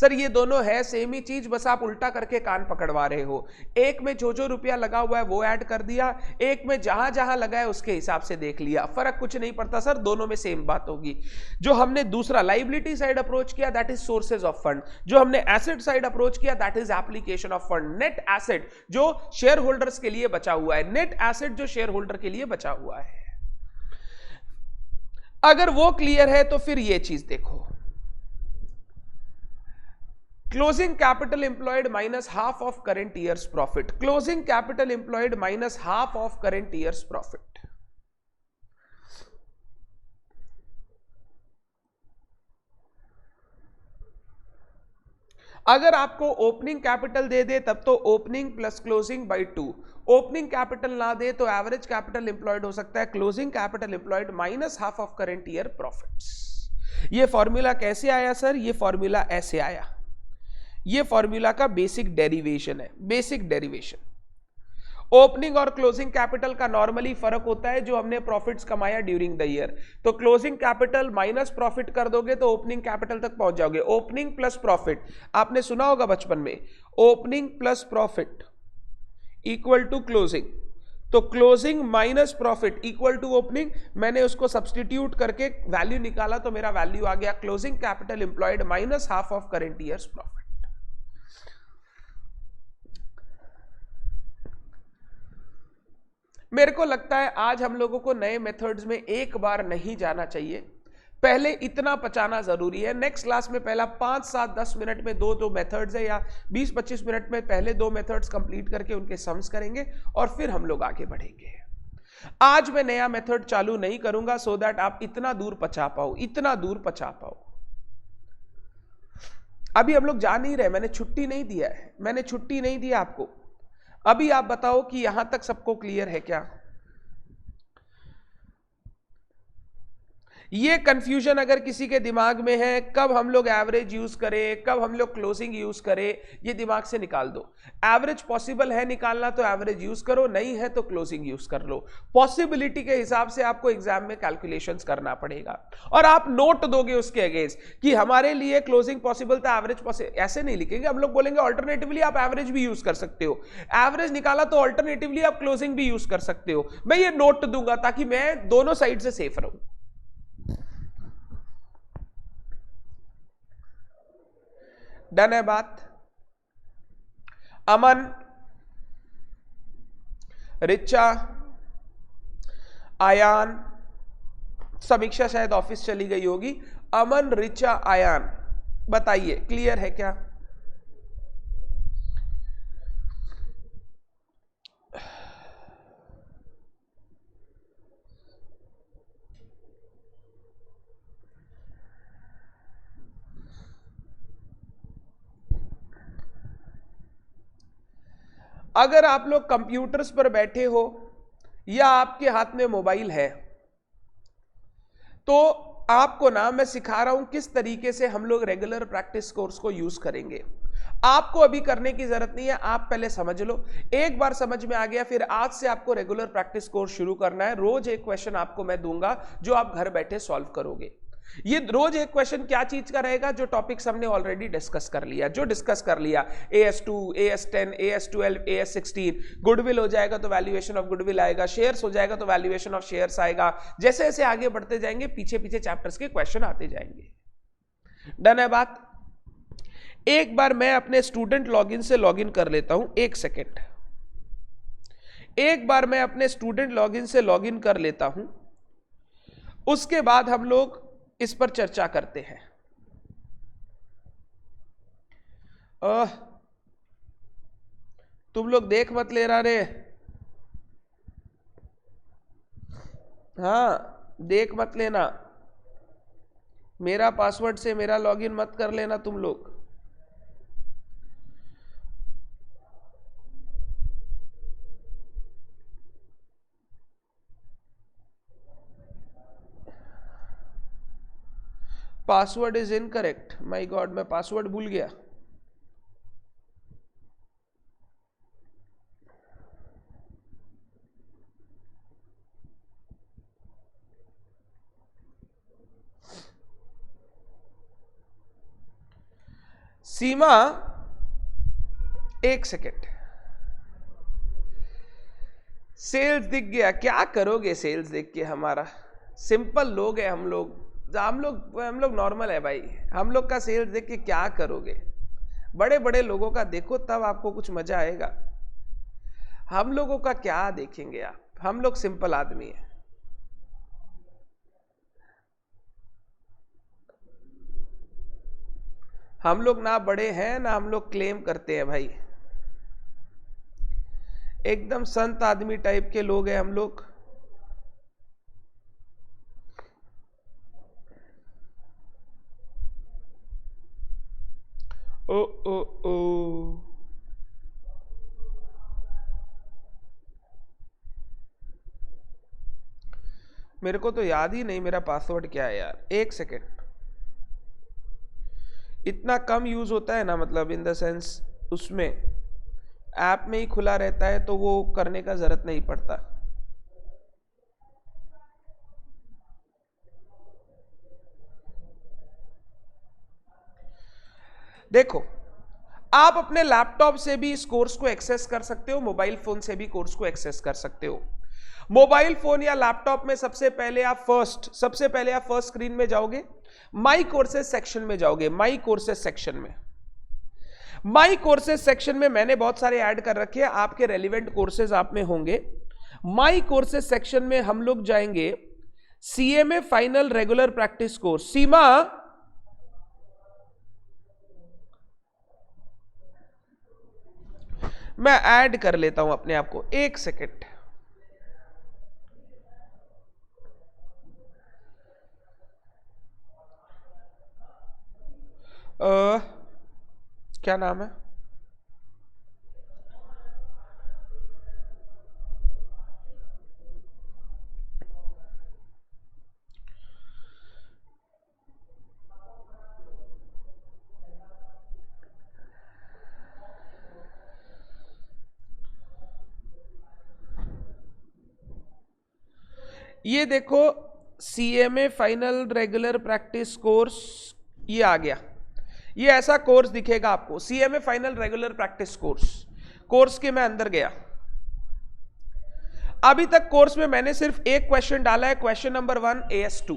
सर ये दोनों है सेम ही चीज, बस आप उल्टा करके कान पकड़वा रहे हो। एक में जो रुपया लगा हुआ है वो ऐड कर दिया, एक में जहां जहां लगा है उसके हिसाब से देख लिया, फर्क कुछ नहीं पड़ता सर, दोनों में सेम बात होगी। जो हमने दूसरा लाइबिलिटी साइड अप्रोच किया that is sources of fund, जो हमने एसेट साइड अप्रोच किया that is application of fund. Net asset जो शेयर होल्डर्स के लिए बचा हुआ है, नेट एसेट जो शेयर होल्डर के लिए बचा हुआ है। अगर वो क्लियर है तो फिर ये चीज देखो, closing capital employed minus half of current years profit. Closing capital employed minus half of current years profit. अगर आपको ओपनिंग कैपिटल दे दे तब तो opening plus closing by 2, opening capital ना दे तो एवरेज कैपिटल एम्प्लॉयड हो सकता है closing capital employed minus half of current year profits. ये फॉर्मूला कैसे आया सर? ये फॉर्मूला ऐसे आया, ये फॉर्मूला का बेसिक डेरिवेशन है, बेसिक डेरिवेशन। ओपनिंग और क्लोजिंग कैपिटल का नॉर्मली फर्क होता है जो हमने प्रॉफिट्स कमाया ड्यूरिंग द ईयर। तो क्लोजिंग कैपिटल माइनस प्रॉफिट कर दोगे तो ओपनिंग कैपिटल तक पहुंच जाओगे। ओपनिंग प्लस प्रॉफिट, आपने सुना होगा बचपन में, opening plus profit equal to closing. तो closing minus profit equal to opening. मैंने उसको सब्सटीट्यूट करके वैल्यू निकाला तो मेरा वैल्यू आ गया closing capital employed minus half of current years profit. मेरे को लगता है आज हम लोगों को नए मेथड्स में एक बार नहीं जाना चाहिए, पहले इतना पचाना जरूरी है। नेक्स्ट क्लास में पहला 5, 7, 10 मिनट में दो मेथड्स है, या 20-25 मिनट में पहले 2 मेथड्स कंप्लीट करके उनके सम्स करेंगे और फिर हम लोग आगे बढ़ेंगे। आज मैं नया मेथड चालू नहीं करूंगा सो दैट आप इतना दूर पचा पाओ, इतना दूर पचा पाओ। अभी हम लोग जा नहीं रहे, मैंने छुट्टी नहीं दिया है, मैंने छुट्टी नहीं दिया आपको। अभी आप बताओ कि यहां तक सबको क्लियर है क्या? ये कंफ्यूजन अगर किसी के दिमाग में है, कब हम लोग एवरेज यूज करें, कब हम लोग क्लोजिंग यूज करें, ये दिमाग से निकाल दो। एवरेज पॉसिबल है निकालना तो एवरेज यूज करो, नहीं है तो क्लोजिंग यूज कर लो। पॉसिबिलिटी के हिसाब से आपको एग्जाम में कैलकुलेशंस करना पड़ेगा, और आप नोट दोगे उसके अगेंस्ट कि हमारे लिए क्लोजिंग पॉसिबल था, एवरेज पॉसिबल, ऐसे नहीं लिखेंगे हम लोग। बोलेंगे ऑल्टरनेटिवली आप एवरेज भी यूज कर सकते हो, एवरेज निकाला तो ऑल्टरनेटिवली आप क्लोजिंग भी यूज कर सकते हो। मैं ये नोट दूंगा ताकि मैं दोनों साइड से सेफ रहूं। डन है बात? अमन, रिचा, आयान, समीक्षा शायद ऑफिस चली गई होगी। अमन, रिचा, आयान, बताइए क्लियर है क्या? अगर आप लोग कंप्यूटर्स पर बैठे हो या आपके हाथ में मोबाइल है, तो आपको ना मैं सिखा रहा हूं किस तरीके से हम लोग रेगुलर प्रैक्टिस कोर्स को यूज करेंगे। आपको अभी करने की जरूरत नहीं है, आप पहले समझ लो। एक बार समझ में आ गया, फिर आज से आपको रेगुलर प्रैक्टिस कोर्स शुरू करना है। रोज एक क्वेश्चन आपको मैं दूंगा जो आप घर बैठे सॉल्व करोगे। ये रोज एक क्वेश्चन क्या चीज का रहेगा? जो टॉपिक्स हमने ऑलरेडी डिस्कस कर लिया, जो डिस्कस कर लिया, AS2, AS10, AS12, AS16। Goodwill हो जाएगा तो वैल्यूएशन ऑफ गुडविल आएगा, शेयर्स हो जाएगा तो वैल्यूएशन ऑफ शेयर्स आएगा। जैसे जैसे आगे बढ़ते जाएंगे पीछे पीछे चैप्टर्स के क्वेश्चन आते जाएंगे। डन है बात? एक बार मैं अपने स्टूडेंट लॉगिन से लॉगिन कर लेता हूं, एक सेकेंड। एक बार मैं अपने स्टूडेंट लॉगिन से लॉगिन कर लेता हूं, उसके बाद हम लोग इस पर चर्चा करते हैं। तुम लोग देख मत ले रहा रे, हाँ देख मत लेना, मेरा पासवर्ड से मेरा लॉगिन मत कर लेना तुम लोग। Password is incorrect, my God मैं पासवर्ड भूल गया। सीमा एक सेकेंड, सेल्स दिख गया, क्या करोगे सेल्स देख के? हमारा सिंपल लोग है हम लोग, हम लोग नॉर्मल है भाई, हम लोग का सेल्स देख के क्या करोगे? बड़े बड़े लोगों का देखो तब आपको कुछ मजा आएगा। हम लोगों का क्या देखेंगे आप? हम लोग सिंपल आदमी है। हम लोग ना बड़े हैं ना हम लोग क्लेम करते हैं भाई, एकदम संत आदमी टाइप के लोग हैं हम लोग। ओ ओ ओ मेरे को तो याद ही नहीं मेरा पासवर्ड क्या है यार, एक सेकेंड। इतना कम यूज होता है ना, मतलब इन द सेंस उसमें ऐप में ही खुला रहता है तो वो करने का जरूरत नहीं पड़ता। देखो, आप अपने लैपटॉप से भी इस कोर्स को एक्सेस कर सकते हो, मोबाइल फोन से भी कोर्स को एक्सेस कर सकते हो। मोबाइल फोन या लैपटॉप में सबसे पहले आप फर्स्ट स्क्रीन में जाओगे, माई कोर्सेज सेक्शन में जाओगे। माई कोर्सेज सेक्शन में, माई कोर्सेज सेक्शन में मैंने बहुत सारे ऐड कर रखे हैं, आपके रेलिवेंट कोर्सेज आप में होंगे। माई कोर्सेज सेक्शन में हम लोग जाएंगे CMA final regular practice course. Seema मैं ऐड कर लेता हूं अपने आप को, एक सेकेंड। क्या नाम है? ये देखो, CMA final regular practice course, ये आ गया। ये ऐसा कोर्स दिखेगा आपको, CMA final regular practice course के मैं अंदर गया। अभी तक कोर्स में मैंने सिर्फ एक क्वेश्चन डाला है, क्वेश्चन नंबर 1 AS2।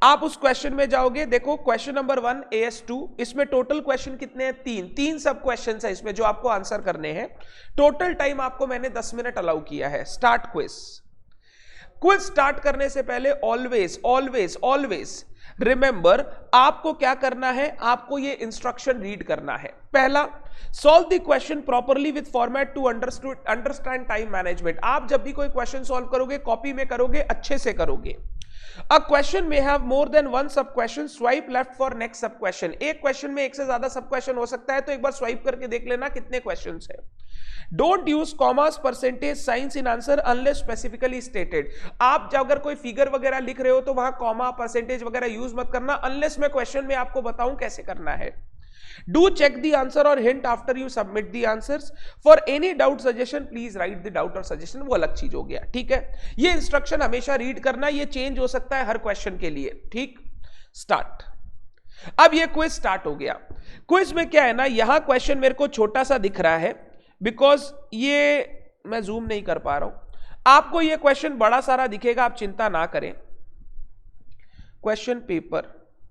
आप उस क्वेश्चन में जाओगे, देखो क्वेश्चन नंबर 1 AS2, इसमें टोटल क्वेश्चन कितने हैं? तीन सब क्वेश्चन है इसमें जो आपको आंसर करने हैं। टोटल टाइम आपको मैंने 10 मिनट अलाउ किया है। स्टार्ट क्विज स्टार्ट करने से पहले ऑलवेज रिमेंबर, आपको क्या करना है? आपको ये इंस्ट्रक्शन रीड करना है। पहला, solve the question properly with format to understand time management. आप जब भी कोई क्वेश्चन सॉल्व करोगे, कॉपी में करोगे, अच्छे से करोगे। A question may have more than one sub question. Swipe left for next sub question. एक क्वेश्चन में एक से ज्यादा सब क्वेश्चन हो सकता है, तो एक बार स्वाइप करके देख लेना कितने क्वेश्चंस है। Don't use commas, percentage signs in answer unless specifically stated. आप जब अगर कोई फिगर वगैरह लिख रहे हो तो वहां कॉमा, परसेंटेज वगैरह यूज मत करना, अनलेस मैं क्वेश्चन में आपको बताऊं कैसे करना है। Do check the answer or hint after you submit the answers. For any doubt suggestion, please write the doubt or suggestion. वो अलग चीज हो गया, ठीक है। ये इंस्ट्रक्शन हमेशा रीड करना, ये चेंज हो सकता है हर क्वेश्चन के लिए, ठीक। स्टार्ट। अब ये क्विज स्टार्ट हो गया। क्विज में क्या है ना, यहां क्वेश्चन मेरे को छोटा सा दिख रहा है बिकॉज ये मैं जूम नहीं कर पा रहा हूं। आपको ये क्वेश्चन बड़ा सारा दिखेगा, आप चिंता ना करें। क्वेश्चन पेपर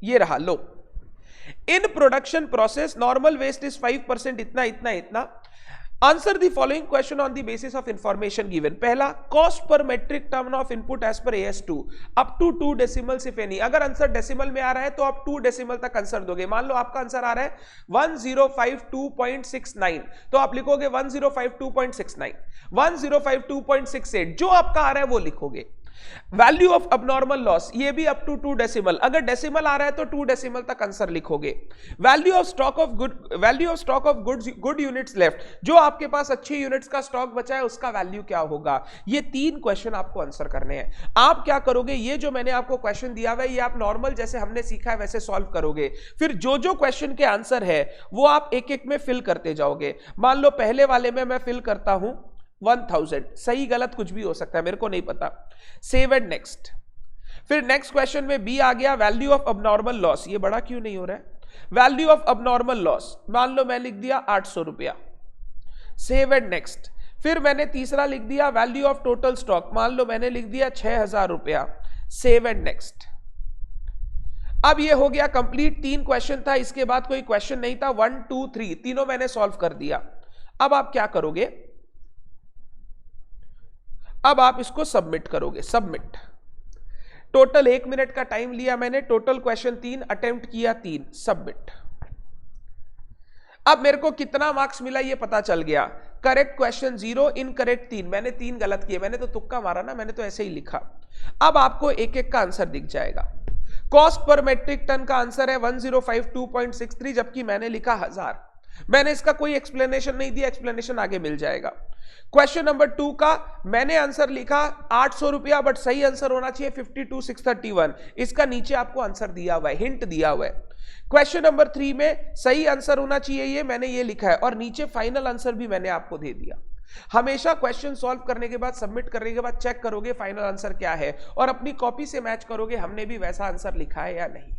ये रहा, लो। In production process normal waste is 5%, इतना इतना इतना। Answer the following question on the basis of information given. पहला, cost per metric ton of input as per AS2 up to 2 decimals if any. अगर answer decimal में आ रहा है तो आप 2 डेसिमल तक आंसर दोगे। मान लो आपका आंसर आ रहा है 1052.69, तो आप लिखोगे 1052.69, 1052.68, जो आपका आ रहा है वो लिखोगे। वैल्यू ऑफ अबनॉर्मल लॉस, ये भी अप टू 2 डेसिमल, अगर डेसिमल आ रहा है तो 2 डेसिमल तक आंसर लिखोगे। Value of stock of good units left, जो आपके पास अच्छी यूनिट्स का स्टॉक बचा है उसका वैल्यू क्या होगा। ये 3 क्वेश्चन आपको आंसर करने हैं। आप क्या करोगे, ये जो मैंने आपको क्वेश्चन दिया हुआ है ये आप नॉर्मल जैसे हमने सीखा है वैसे सॉल्व करोगे। फिर जो जो क्वेश्चन के आंसर है वो आप एक एक में फिल करते जाओगे। मान लो पहले वाले में मैं फिल करता हूं 1000, सही गलत कुछ भी हो सकता है, मेरे को नहीं पता। Save and next. फिर नेक्स्ट क्वेश्चन में बी आ गया, वैल्यू ऑफ अबनॉर्मल लॉस। ये बड़ा क्यों नहीं हो रहा है? वैल्यू ऑफ अबनॉर्मल लॉस, मान लो मैं लिख दिया 800 रुपया। Save and next. फिर मैंने तीसरा लिख दिया वैल्यू ऑफ टोटल स्टॉक, मान लो मैंने लिख दिया 6000 रुपया। Save and next. अब ये हो गया कंप्लीट, 3 क्वेश्चन था, इसके बाद कोई क्वेश्चन नहीं था। 1 2 3 तीनों मैंने सॉल्व कर दिया। अब आप क्या करोगे, अब आप इसको सबमिट करोगे। सबमिट। टोटल 1 मिनट का टाइम लिया मैंने, टोटल क्वेश्चन 3 अटेम्प्ट किया, 3। सबमिट। अब मेरे को कितना मार्क्स मिला ये पता चल गया। करेक्ट क्वेश्चन 0, इनकरेक्ट 3, मैंने 3 गलत किए, मैंने तो तुक्का मारा ना, मैंने तो ऐसे ही लिखा। अब आपको एक एक का आंसर दिख जाएगा। कॉस्ट पर मेट्रिक टन का आंसर है 1052.63, जबकि मैंने लिखा 1000। मैंने इसका कोई एक्सप्लेनेशन नहीं दिया, एक्सप्लेनेशन आगे मिल जाएगा। क्वेश्चन नंबर 2 का मैंने आंसर लिखा 800 रुपया, बट सही आंसर होना चाहिए 52,631। इसका नीचे आपको आंसर दिया हुआ है, हिंट दिया हुआ है। क्वेश्चन नंबर 3 में सही आंसर होना चाहिए ये, मैंने ये लिखा है, और नीचे फाइनल आंसर भी मैंने आपको दे दिया। हमेशा क्वेश्चन सॉल्व करने के बाद, सबमिट करने के बाद चेक करोगे फाइनल आंसर क्या है, और अपनी कॉपी से मैच करोगे हमने भी वैसा आंसर लिखा है या नहीं।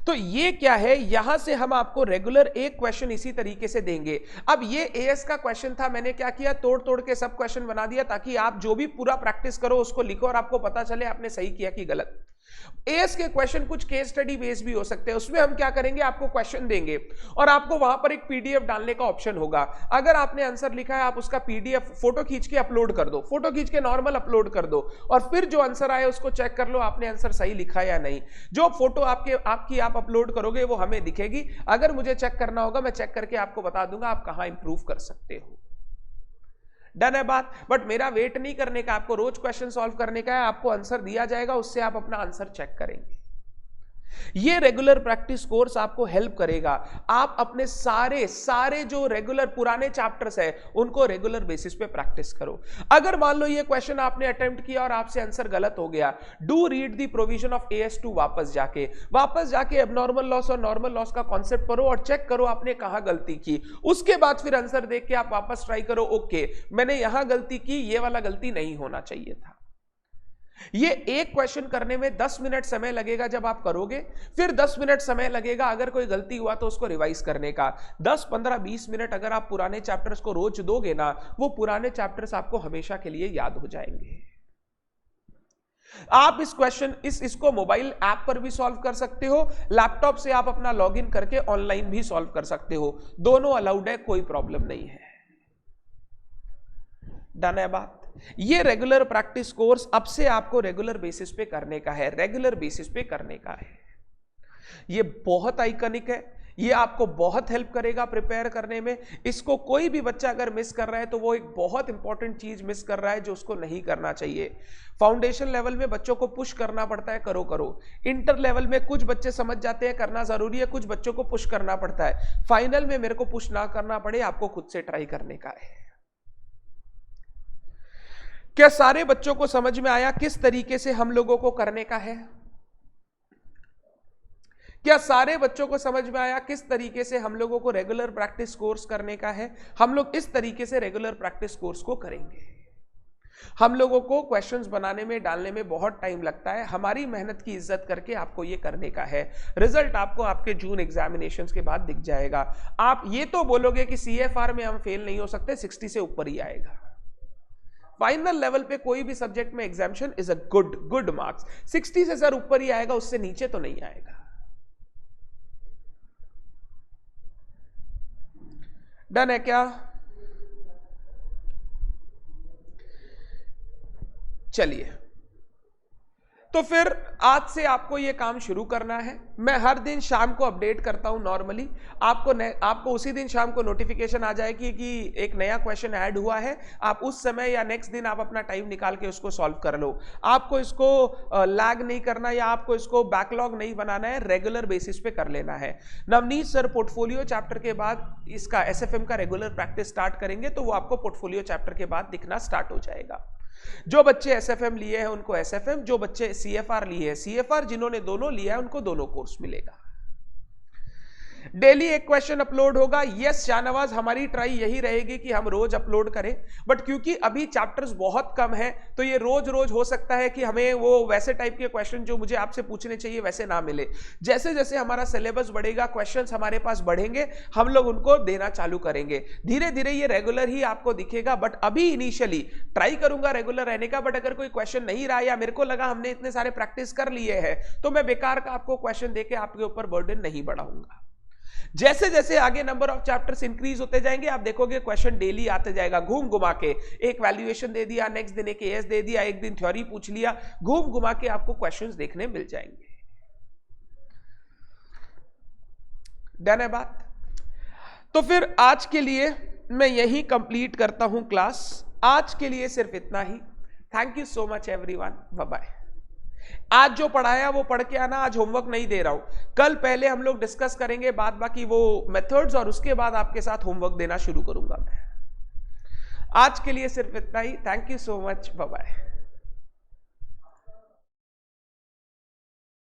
तो ये क्या है, यहां से हम आपको रेगुलर एक क्वेश्चन इसी तरीके से देंगे। अब ये एएस का क्वेश्चन था, मैंने क्या किया, तोड़ तोड़ के सब क्वेश्चन बना दिया ताकि आप जो भी पूरा प्रैक्टिस करो उसको लिखो और आपको पता चले आपने सही किया कि गलत। एएस के क्वेश्चन कुछ केस स्टडी बेस्ड भी हो सकते हैं, उसमें हम क्या करेंगे, आपको क्वेश्चन देंगे और आपको वहां पर एक पीडीएफ डालने का ऑप्शन होगा। अगर आपने आंसर लिखा है आप उसका पीडीएफ फोटो खींच के अपलोड कर दो, फोटो खींच के नॉर्मल अपलोड कर दो, और फिर जो आंसर आए उसको चेक कर लो आपने आंसर सही लिखा या नहीं। जो फोटो आपकी आप अपलोड करोगे वो हमें दिखेगी, अगर मुझे चेक करना होगा मैं चेक करके आपको बता दूंगा आप कहां इंप्रूव कर सकते हो। डन है बात। बट मेरा वेट नहीं करने का, आपको रोज क्वेश्चन सॉल्व करने का है, आपको आंसर दिया जाएगा, उससे आप अपना आंसर चेक करेंगे। ये रेगुलर प्रैक्टिस कोर्स आपको हेल्प करेगा। आप अपने सारे जो रेगुलर पुराने चैप्टर्स है उनको रेगुलर बेसिस पे प्रैक्टिस करो। अगर मान लो ये क्वेश्चन आपने अटेम्प्ट किया और आपसे आंसर गलत हो गया, do read the provision of AS2, वापस जाके एबनॉर्मल लॉस और नॉर्मल लॉस का कॉन्सेप्ट पढ़ो और चेक करो आपने कहां गलती की। उसके बाद फिर आंसर देख के आप वापस ट्राई करो, ओके मैंने यहां गलती की, ये वाला गलती नहीं होना चाहिए था। ये एक क्वेश्चन करने में 10 मिनट समय लगेगा जब आप करोगे, फिर 10 मिनट समय लगेगा अगर कोई गलती हुआ तो उसको रिवाइज करने का। 10, 15, 20 मिनट अगर आप पुराने चैप्टर्स को रोज दोगे ना, वो पुराने चैप्टर्स आपको हमेशा के लिए याद हो जाएंगे। आप इस क्वेश्चन इसको मोबाइल ऐप पर भी सॉल्व कर सकते हो, लैपटॉप से आप अपना लॉगिन करके ऑनलाइन भी सॉल्व कर सकते हो, दोनों अलाउड है, कोई प्रॉब्लम नहीं है। डन है बात। ये रेगुलर प्रैक्टिस कोर्स अब से आपको रेगुलर बेसिस पे करने का है, रेगुलर बेसिस पे करने का है। ये बहुत आइकॉनिक है, ये आपको बहुत हेल्प करेगा प्रिपेयर करने में। इसको कोई भी बच्चा अगर मिस कर रहा है तो वो एक बहुत इंपॉर्टेंट चीज मिस कर रहा है जो उसको नहीं करना चाहिए। फाउंडेशन लेवल में बच्चों को पुश करना पड़ता है, करो। इंटर लेवल में कुछ बच्चे समझ जाते हैं करना जरूरी है, कुछ बच्चों को पुश करना पड़ता है। फाइनल में मेरे को पुश ना करना पड़े, आपको खुद से ट्राई करने का है। क्या सारे बच्चों को समझ में आया किस तरीके से हम लोगों को करने का है? क्या सारे बच्चों को समझ में आया किस तरीके से हम लोगों को रेगुलर प्रैक्टिस कोर्स करने का है? हम लोग इस तरीके से रेगुलर प्रैक्टिस कोर्स को करेंगे। हम लोगों को क्वेश्चंस बनाने में डालने में बहुत टाइम लगता है, हमारी मेहनत की इज्जत करके आपको ये करने का है। रिजल्ट आपको आपके जून एग्जामिनेशंस के बाद दिख जाएगा। आप ये तो बोलोगे कि CFR में हम फेल नहीं हो सकते, 60 से ऊपर ही आएगा। फाइनल लेवल पे कोई भी सब्जेक्ट में examination is a good marks, 60 से सर ऊपर ही आएगा, उससे नीचे तो नहीं आएगा। डन है क्या? चलिए, तो फिर आज से आपको ये काम शुरू करना है। मैं हर दिन शाम को अपडेट करता हूं नॉर्मली, आपको उसी दिन शाम को नोटिफिकेशन आ जाएगी कि एक नया क्वेश्चन ऐड हुआ है। आप उस समय या नेक्स्ट दिन आप अपना टाइम निकाल के उसको सॉल्व कर लो। आपको इसको लैग नहीं करना या आपको इसको बैकलॉग नहीं बनाना है, रेगुलर बेसिस पे कर लेना है। नवनीत सर पोर्टफोलियो चैप्टर के बाद इसका SFM का रेगुलर प्रैक्टिस स्टार्ट करेंगे, तो वो आपको पोर्टफोलियो चैप्टर के बाद दिखना स्टार्ट हो जाएगा। जो बच्चे SFM लिए हैं उनको SFM, जो बच्चे CFR लिए हैं CFR, जिन्होंने दोनों लिया है उनको दोनों कोर्स मिलेगा। डेली एक क्वेश्चन अपलोड होगा। यस शाहनवाज, हमारी ट्राई यही रहेगी कि हम रोज अपलोड करें, बट क्योंकि अभी चैप्टर्स बहुत कम है तो ये रोज हो सकता है कि हमें वो वैसे टाइप के क्वेश्चन जो मुझे आपसे पूछने चाहिए वैसे ना मिले। जैसे जैसे हमारा सिलेबस बढ़ेगा, क्वेश्चंस हमारे पास बढ़ेंगे, हम लोग उनको देना चालू करेंगे। धीरे धीरे ये रेगुलर ही आपको दिखेगा, बट अभी इनिशियली ट्राई करूंगा रेगुलर रहने का। बट अगर कोई क्वेश्चन नहीं रहा या मेरे को लगा हमने इतने सारे प्रैक्टिस कर लिए हैं, तो मैं बेकार का आपको क्वेश्चन देके आपके ऊपर बर्डन नहीं बढ़ाऊंगा। जैसे जैसे आगे नंबर ऑफ चैप्टर्स इंक्रीज होते जाएंगे, आप देखोगे क्वेश्चन डेली आते जाएगा, घूम घुमा के। एक वैल्यूएशन दे दिया, नेक्स्ट दिन एक AS दे दिया, एक दिन थ्योरी पूछ लिया, घूम घुमा के आपको क्वेश्चंस देखने मिल जाएंगे। डन है बात? तो फिर आज के लिए मैं यही कंप्लीट करता हूं क्लास। आज के लिए सिर्फ इतना ही। Thank you so much everyone, bye bye. आज जो पढ़ाया वो पढ़ के आना, आज होमवर्क नहीं दे रहा हूं। कल पहले हम लोग डिस्कस करेंगे बाद बाकी वो मेथड्स, और उसके बाद आपके साथ होमवर्क देना शुरू करूंगा मैं। आज के लिए सिर्फ इतना ही। Thank you so much, bye bye.